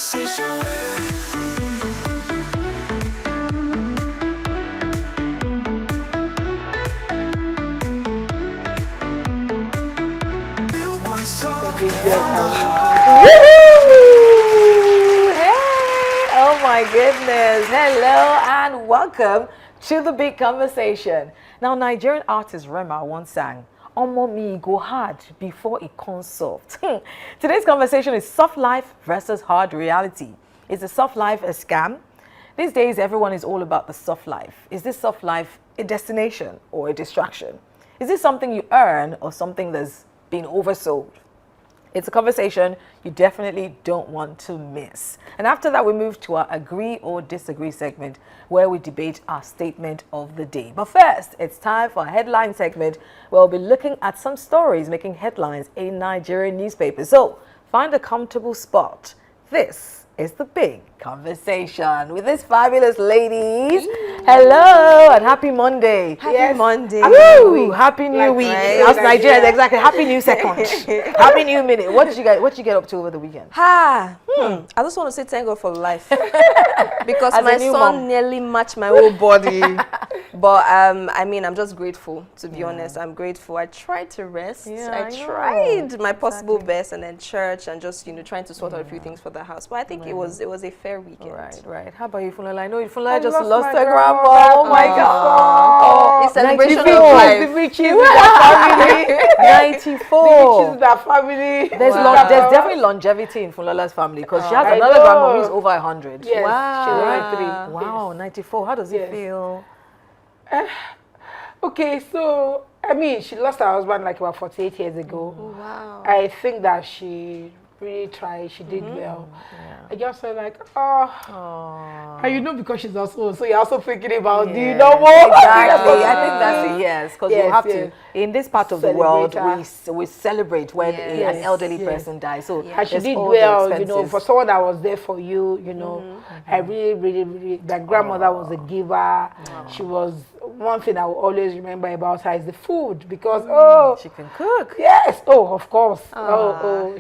conversation. Oh my goodness. Hello and welcome to the big conversation. Now, Nigerian artist Rema once sang, "Omo me go hard before it comes soft." Today's conversation is soft life versus hard reality. Is the soft life a scam? These days, everyone is all about the soft life. Is this soft life a destination or a distraction? Is this something you earn or something that's been oversold? It's a conversation you definitely don't want to miss. And after that, we move to our agree or disagree segment where we debate our statement of the day. But first, it's time for a headline segment where we'll be looking at some stories making headlines in Nigerian newspapers. So find a comfortable spot. This is the big conversation with these fabulous ladies. Hello and happy Monday. Happy Monday. Woo! Happy New Week. right? That's Nigeria, exactly. Happy New Second. Happy New Minute. What did you get up to over the weekend? I just want to say thank God for life because As a my new son mom. nearly matched my whole body. But I mean, I'm just grateful. To be honest, I'm grateful. I tried to rest. Yeah, I I know. tried my possible best, and then church, and just trying to sort out a few things for the house. But I think it was a fair weekend. Right. How about you, Funela? I know Funela just lost lost my her grandma. grandma. Oh my God. It's celebration of 94. life. The riches in the family. 94. The family. There's definitely longevity in Funela's family because she has I another know. grandma who's over 100. Yes, Wow. she's 93. Wow, 94. How does it Yes. feel? Okay, so I mean, she lost her husband like about 48 years ago. Wow. I think that she really tried. She did well. I just felt like, and because she's also old, so you're also thinking about, do you know more? Exactly. I think that's a yes, because you Yes, have yes. to. In this part of the Celebrate world, her. we celebrate when Yes. an elderly Yes. person dies. So And she there's did all the well, expenses. for someone that was there for you, I really, that grandmother was a giver. She was, one thing I will always remember about her is the food, because, She can cook. yes, of course.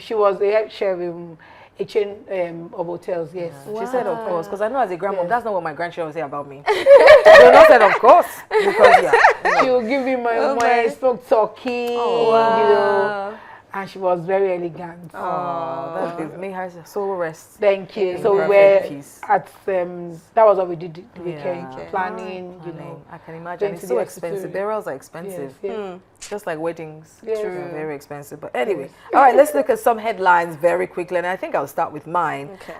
She was a head chef in a chain of hotels, yes. She said, of course, because I know as a grandmom, Yes. that's not what my grandchildren say about me. They not said, of course, because She would give me my smoked turkey, and she was very elegant. that's good. May her soul rest. Thank you. In So we perfect were peace. at, that was what we did the weekend, Yeah. planning, I can imagine. going It's to so the expensive. hospital. Burials are expensive. Yes. Just like weddings. Yes. True. Very expensive. But anyway, all right, let's look at some headlines very quickly. And I think I'll start with mine. Okay.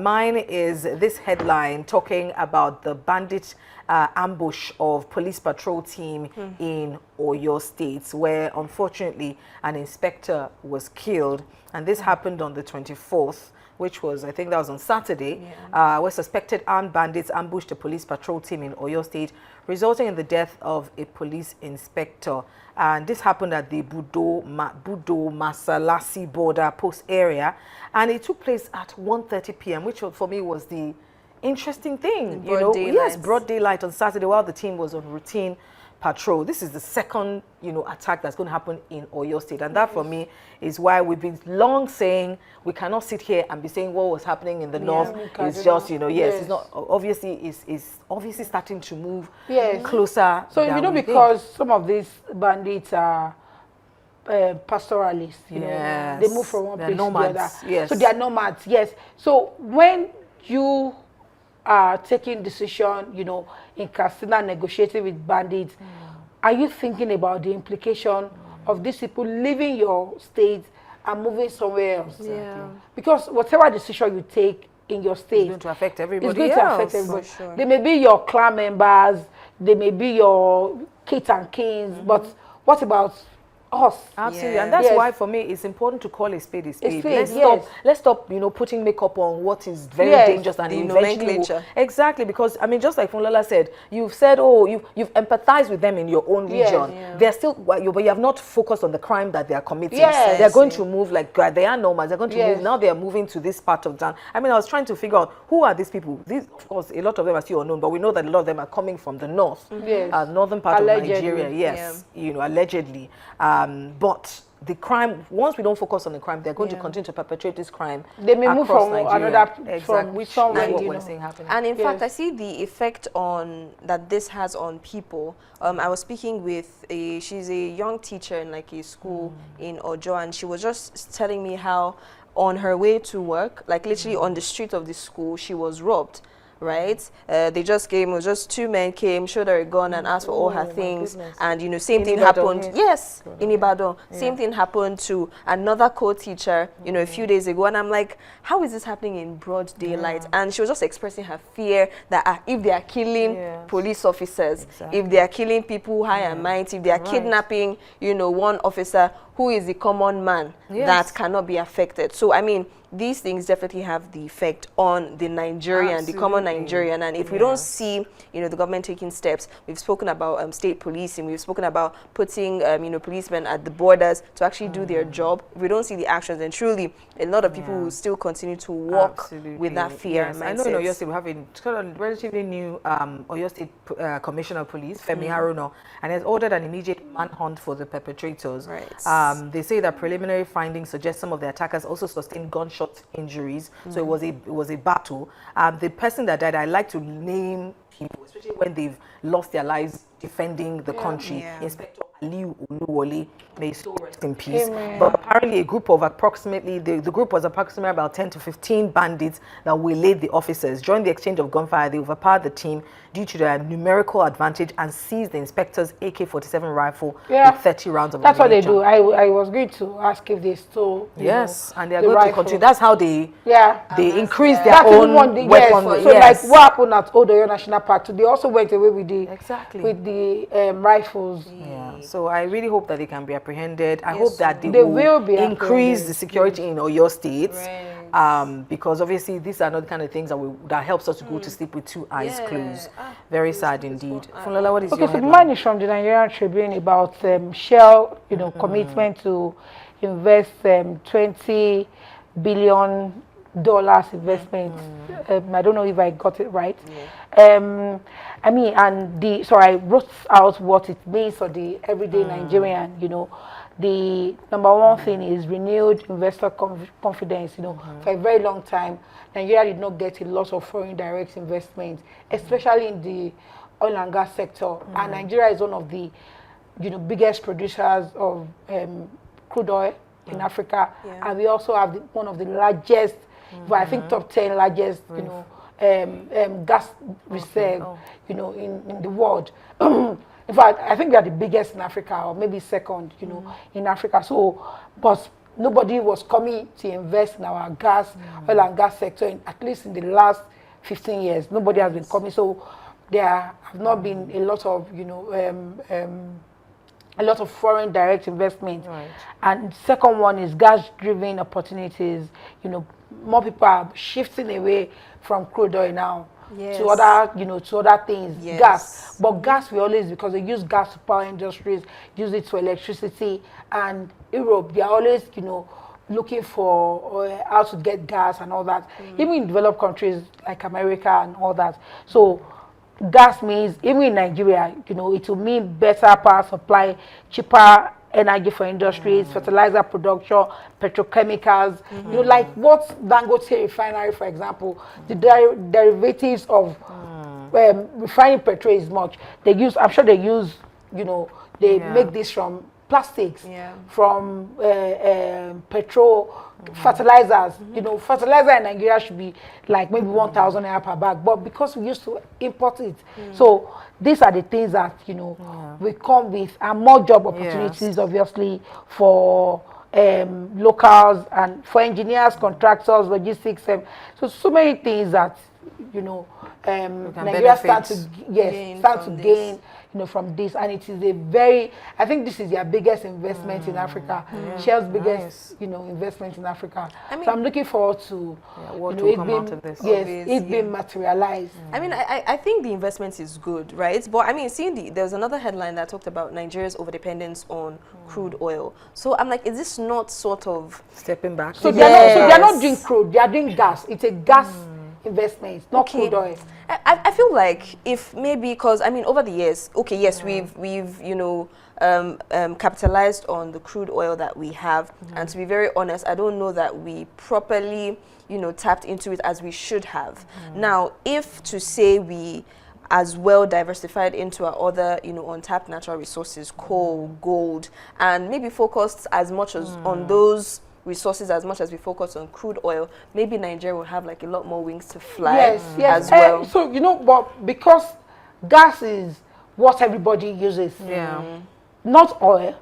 Mine is this headline talking about the bandit ambush of police patrol team in Oyo State, where unfortunately an inspector was killed. And this happened on the 24th. Which was, I think that was on Saturday, where suspected armed bandits ambushed a police patrol team in Oyo State, resulting in the death of a police inspector. And this happened at the Budo Masalasi border post area. And it took place at 1:30 p.m., which for me was the interesting thing. Broad daylight. Yes, broad daylight on Saturday while the team was on routine patrol. This is the second, attack that's going to happen in Oyo State. And that for me is why we've been long saying we cannot sit here and be saying what was happening in the north is just, it's not, obviously, is obviously starting to move closer. So, than we because some of these bandits are pastoralists, they move from one They're place nomads, to the other. yes. So they are nomads, yes. So when you are taking decision, in Katsina negotiating with bandits, are you thinking about the implication of these people leaving your state and moving somewhere else? Yeah. Because whatever decision you take in your state, It's going to affect everybody it's going to affect else. everybody. For sure. They may be your clan members, they may be your kids and kings, but what about us? Absolutely, Yeah. and that's Yes. why for me it's important to call a spade a spade. spade, Let's stop, putting makeup on what is very Yes. dangerous and The eventually nomenclature. exactly, because I mean, just like Funlola said, you've said, you've empathized with them in your own Yes. region. Yeah. They're still, but you have not focused on the crime that they are committing. Yes. They're going to move like they are nomads. They're going to Yes. move now. They are moving to this part of town. I mean, I was trying to figure out who are these people. These, of course, a lot of them are still unknown, but we know that a lot of them are coming from the north, Yes. northern part Allegedly. of Nigeria. Yes, allegedly. But the crime, once we don't focus on the crime, they're going to continue to perpetrate this crime. They may move from Nigeria. another, from which somewhere, is what you we're know. seeing happening. And in fact, I see the effect on that this has on people. I was speaking with she's a young teacher in like a school in Ojo, and she was just telling me how on her way to work, like literally on the street of the school, she was robbed. Right? They just came, it was just 2 men came, showed her a gun and asked for all her things. And, you know, same thing happened. Yes, in Ibadan. Same thing happened to another co-teacher, you know, a few days ago. And I'm like, how is this happening in broad daylight? And she was just expressing her fear that if they are killing police officers, if they are killing people high and mighty, if they are kidnapping, you know, one officer who is the common man that cannot be affected. So, I mean, these things definitely have the effect on the Nigerian, the common Nigerian. And if we don't see, you know, the government taking steps, we've spoken about state policing, we've spoken about putting, you know, policemen at the borders to actually do their job. If we don't see the actions, then truly a lot of people will still continue to walk with that fear mindset. I know in Oyo State we have a relatively new Oyo State Commissioner of Police, Femi Haruna, and has ordered an immediate manhunt for the perpetrators. They say that preliminary findings suggest some of the attackers also sustained gunshot injuries, so it was a battle. The person that died, I like to name people, especially when they've lost their lives defending the country. Inspector Aliu Oluwole, may so rest in peace. But apparently a group of approximately, the group was approximately about 10 to 15 bandits that waylaid the officers. During the exchange of gunfire, they overpowered the team due to their numerical advantage and seized the inspector's AK-47 rifle with 30 rounds of ammunition. That's what they do. I was going to ask if they stole. Yes, and they are going to continue. That's how they increase their that's own weapon. So like what happened at Oyo National Park, they also went away with the rifles. So I really hope that they can be apprehended. I hope that they will be increase the security in Oyo State. Because obviously these are not the kind of things that helps us to go to sleep with 2 eyes closed. Very sad indeed. Funlola, what is your headline? So mine is from the Nigerian Tribune about Shell, you know, commitment to invest $20 billion investment. I don't know if I got it right. I mean, and so I wrote out what it means for the everyday Nigerian, you know. The number one thing is renewed investor confidence. You know, for a very long time, Nigeria did not get a lot of foreign direct investment, especially in the oil and gas sector. And Nigeria is one of the, you know, biggest producers of crude oil in Africa, and we also have one of the largest, but I think top 10 largest, you know, gas reserve, you know, in the world. In fact, I think we are the biggest in Africa, or maybe second, you know, in Africa. So, but nobody was coming to invest in our oil and gas sector, at least in the last 15 years. Nobody has been coming. So there have not been a lot of, you know, a lot of foreign direct investment. And second one is gas-driven opportunities. You know, more people are shifting away from crude oil now. To other, you know, to other things, gas. But gas, we always, because they use gas to power industries, use it for electricity. And Europe, they are always, you know, looking for how to get gas and all that. Even in developed countries like America and all that. So gas means, even in Nigeria, you know, it will mean better power supply, cheaper energy for industries, fertilizer production, petrochemicals, you know, like what Dangote refinery, for example, the derivatives of refining petrol is much. They use, I'm sure they use, you know, they make this from plastics, from petrol, fertilizers. You know, fertilizer in Nigeria should be like maybe 1,000 naira per bag, but because we used to import it, so these are the things that, you know, we come with, and more job opportunities, obviously, for locals and for engineers, contractors, logistics. So many things that, you know, Nigeria start to gain, you know, from this, and it is a very, I think this is their biggest investment in Africa, Shell's biggest, you know, investment in Africa. I mean, so I'm looking forward to what will come out of this. It being materialized. I mean, I think the investment is good, right? But I mean, there was another headline that talked about Nigeria's overdependence on crude oil. So I'm like, is this not sort of stepping back? So they're not doing crude, they are doing gas. It's a gas investment, not crude oil. I feel like if maybe because I mean over the years, okay, yes, we've you know capitalized on the crude oil that we have, and to be very honest, I don't know that we properly tapped into it as we should have. Now, if to say we as well diversified into our other untapped natural resources, coal, gold, and maybe focused as much as on those resources as much as we focus on crude oil, maybe Nigeria will have like a lot more wings to fly as well. So but because gas is what everybody uses, not oil,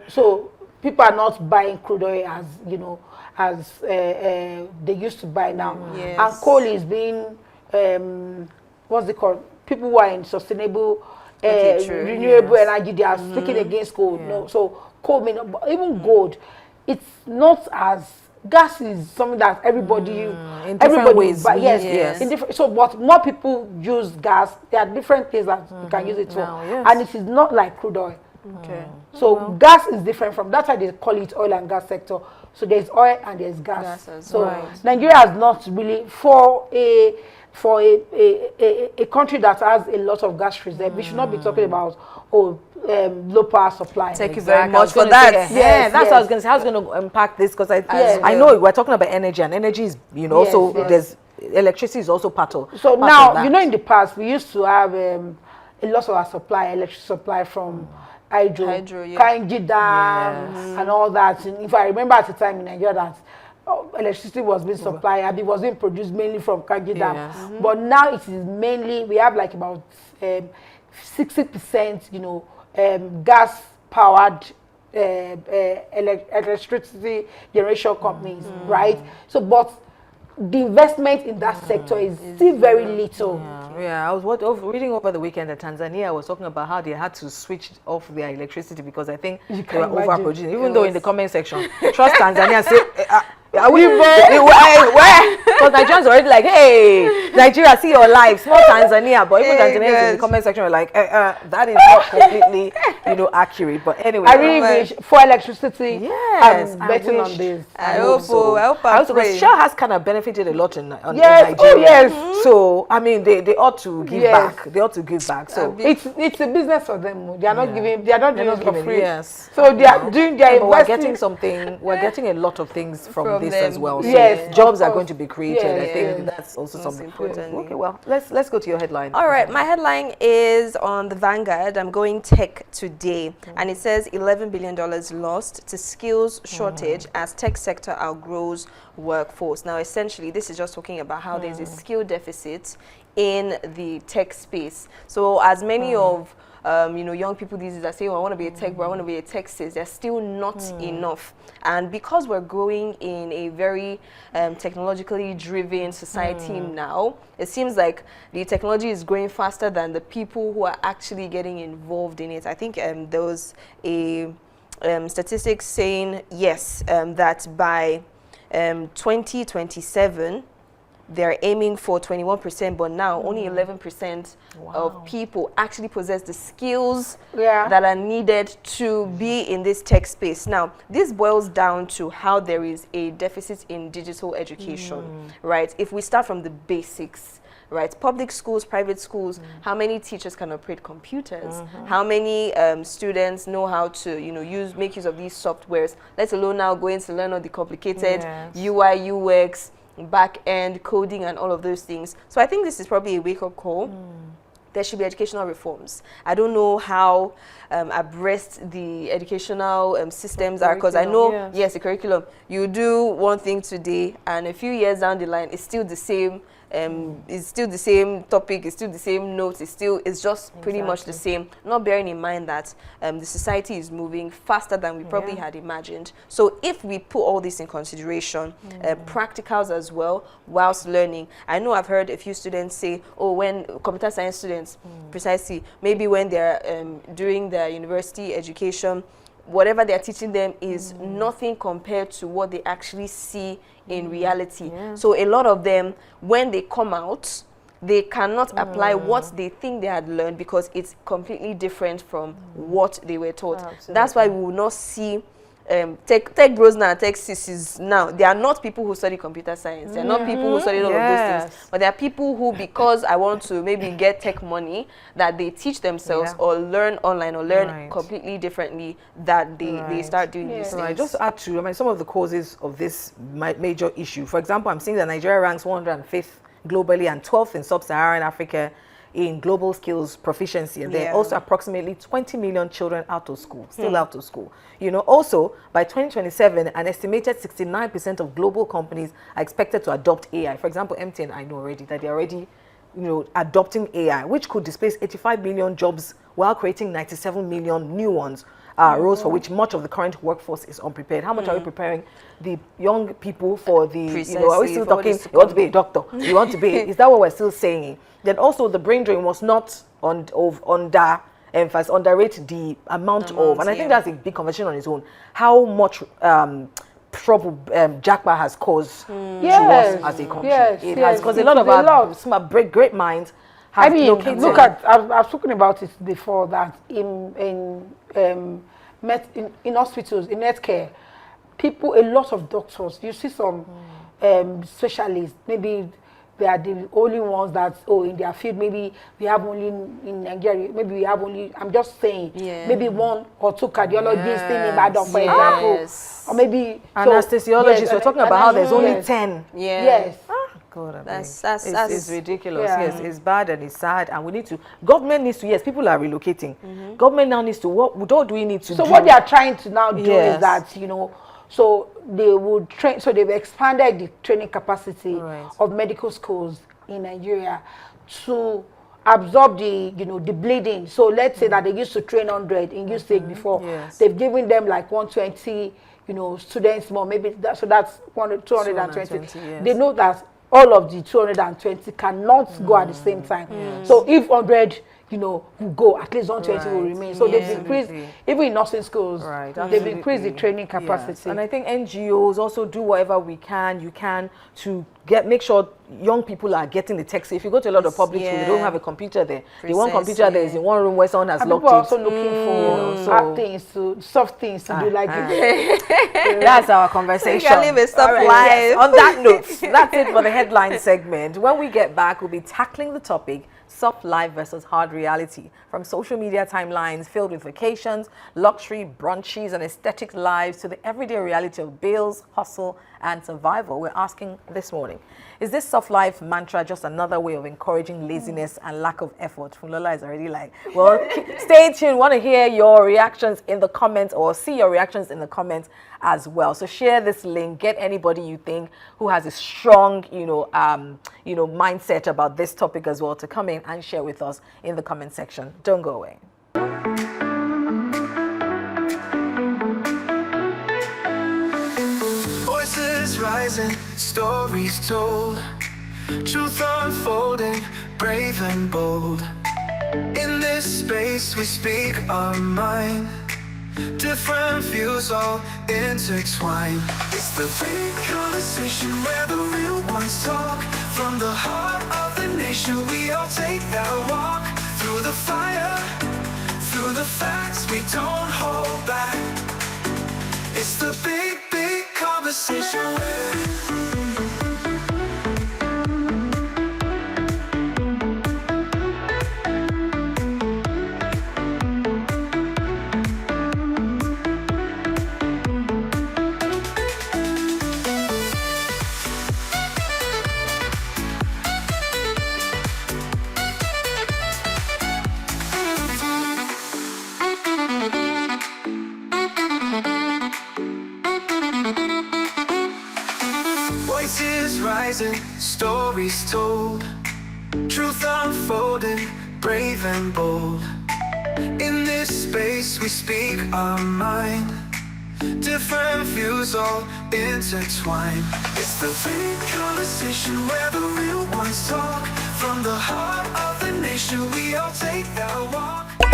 so people are not buying crude oil as they used to buy now. And coal is being what's it called? People who are in sustainable renewable energy, they are speaking against coal. No, so coal may not, but even gold, it's not as gas is something that everybody in different ways. But in different. So, but more people use gas. There are different things that you can use it for, and it is not like crude oil. Okay. So gas is different from that's why they call it oil and gas sector. So there's oil and there's gas. So Nigeria has not really for a country that has a lot of gas reserve. We should not be talking about low power supply. Thank you very much for that. That's what I was going to say. How it's going to impact this? Because I know we're talking about energy, and energy is so there's electricity is also part of. So now in the past we used to have a lot of our electricity supply from hydro, Kainji Dam, and all that. And if I remember at the time in Nigeria that electricity was being supplied, it was being produced mainly from Kainji Dam. But now it is mainly, we have like about 60%, gas powered electricity generation companies, right? So, but the investment in that sector is still very little. I was reading over the weekend that Tanzania was talking about how they had to switch off their electricity because I think they were overproducing. Even though in the comment section, trust Tanzania say, are we where? Because Nigerians are already like, hey, Nigeria, see your lives, not Tanzania. But even Tanzanians in the comment section were like, that is not completely, accurate. But anyway, I really wish for electricity. I'm betting on this. I hope so. Because Shell has kind of benefited a lot in Nigeria. So I mean, they ought to give back. They ought to give back. So it's a business for them. They are not giving. They are not doing it for free. So they are doing. They are investing. We're getting something. We're getting a lot of things from this as well. So jobs are going to be created. I think that's also something important. Okay, well, let's go to your headline. All right, my headline is on the Vanguard. I'm going tech today, and it says $11 billion lost to skills shortage as tech sector outgrows workforce. Now, essentially, this is just talking about how there's a skill deficit in the tech space. So, as many of young people these days are saying, I want to be a tech bro, I want to be a tech sis. There's still not enough. And because we're growing in a very technologically driven society now, it seems like the technology is growing faster than the people who are actually getting involved in it. I think there was a statistic saying, that by 2027, they're aiming for 21%, but now only 11% of people actually possess the skills that are needed to be in this tech space. Now, this boils down to how there is a deficit in digital education, right? If we start from the basics, right? Public schools, private schools, how many teachers can operate computers? How many students know how to, make use of these softwares, let alone now going to learn all the complicated UI, UX, back-end coding and all of those things. So I think this is probably a wake-up call. There should be educational reforms. I don't know how abreast the educational systems are, because I know, the curriculum, you do one thing today and a few years down the line, it's still the same. It's still the same topic, it's still the same notes, it's just pretty much the same, not bearing in mind that the society is moving faster than we probably had imagined. So if we put all this in consideration, practicals as well, whilst learning, I know I've heard a few students say, when computer science students, precisely, maybe when they're doing their university education, whatever they're teaching them is nothing compared to what they actually see in reality. So a lot of them, when they come out, they cannot apply what they think they had learned because it's completely different from what they were taught. That's why we will not see tech bros now, tech sissies now, they are not people who study computer science. They are not people who study all of those things. But they are people who, because I want to maybe get tech money, that they teach themselves or learn online or learn completely differently, that they start doing these things. Right. Just to add to, some of the causes of this major issue. For example, I'm seeing that Nigeria ranks 105th globally and 12th in sub-Saharan Africa in global skills proficiency, and there are also approximately 20 million children out of school, still out of school. Also by 2027, an estimated 69% of global companies are expected to adopt AI. For example, MTN, I know already that they're already, adopting AI, which could displace 85 million jobs while creating 97 million new ones. Roles for which much of the current workforce is unprepared. How much are we preparing the young people for the, are we still talking, you want to be a doctor, you want to be, is that what we're still saying? Then also the brain drain was not underrate the amount of, and I think that's a big conversation on its own, how much trouble Jackpot has caused to us as a country. It has caused a lot of our smart, great minds. Look at, I've spoken about it before, that in hospitals, in healthcare, a lot of doctors, you see some specialists, maybe they are the only ones that, in their field, maybe we have only in Nigeria, maybe we have only, I'm just saying, maybe 1 or 2 cardiologists in Ibadan, for example. Or maybe anesthesiologists, we're talking about how there's only 10. God, it's ridiculous. Yes, it's bad and it's sad, and we need to. Government needs to. Yes, people are relocating. Government now needs to. What do we need to do? So what they are trying to now do is that so they would train. So they've expanded the training capacity of medical schools in Nigeria to absorb the the bleeding. So let's say that they used to train 100 in Oyo State before. They've given them like 120. Students more. Maybe that's 220. They know that all of the 220 cannot go at the same time. So if 100, will go, at least 120 will remain. So they've increased, even in nursing schools, they've increased the training capacity. And I think NGOs also do whatever you can to make sure young people are getting the tech. So if you go to a lot of public schools, they don't have a computer there. The one computer there is in one room where someone has locked it. People are also looking for soft things to do like this. That's our conversation. Live a soft life. On that note, that's it for the headline segment. When we get back, we'll be tackling the topic, soft life versus hard reality, from social media timelines filled with vacations, luxury, brunchies, and aesthetic lives to the everyday reality of bills, hustle, and survival. We're asking this morning, is this soft life mantra just another way of encouraging laziness and lack of effort? Fulola is already like, well, stay tuned. Want to hear your reactions in the comments, or see your reactions in the comments as well. So share this link, get anybody you think who has a strong, mindset about this topic as well to come in and share with us in the comment section. Don't go away. Voices rising, stories told, truth unfolding, brave and bold. In this space we speak our mind, different views all intertwined. It's the big conversation where the real ones talk. From the heart of the nation we all take that walk. Through the fire, through the facts, we don't hold back. It's the big conversation. Voices rising, stories told, truth unfolding, brave and bold. In this space we speak our mind, different views all intertwined. It's the big conversation where the real ones talk. From the heart of the nation we all take that walk.